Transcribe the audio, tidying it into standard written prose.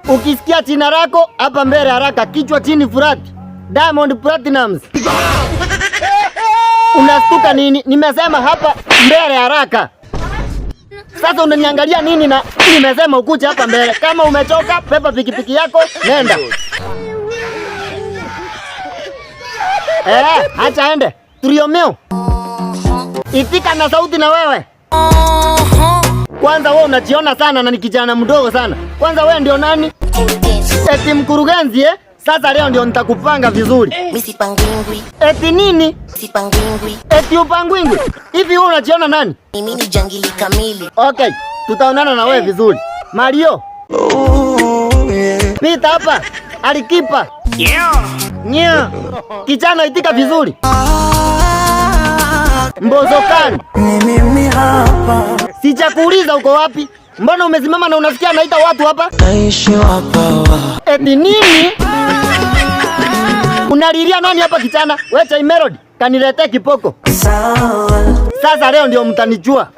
Ukisikia jina lako hapa mbele haraka, kichwa chini flat. Diamond Platnumz. Unastuka nini? Nimesema hapa mbele haraka. Sasa unaniangalia nini na nimesema ukuje hapa mbele. Kama umechoka, pepa pikipiki yako, nenda. Acha ende. Tuliomeo. Ifika na sauti na wewe. Kwanza wewe unajiona sana na ni kijana mdogo sana. Kwanza wewe ndio nani? Eti mkurugenzi Sasa leo ndio nitakupanga vizuri. Mimi sipangwingwi. Eti nini? Sipangwingwi. Eti upangwingwi? Hivi wewe unajiona nani? Mimi ni jangili kamili. Okay, tutaonana na wewe vizuri. Mario. Pita hapa. Alikipa. Nya. Kijana itika vizuri. Mbozokani. Mimi hapa. Sijakuuliza uko wapi? Mbona umesimama na unasikia naita watu hapa? Naishi hapa. Eti nini? Unalilia nani hapa kijana? Wewe Chai Melody, kaniletee kipoko. Sawa. Sasa leo ndio mtanijua.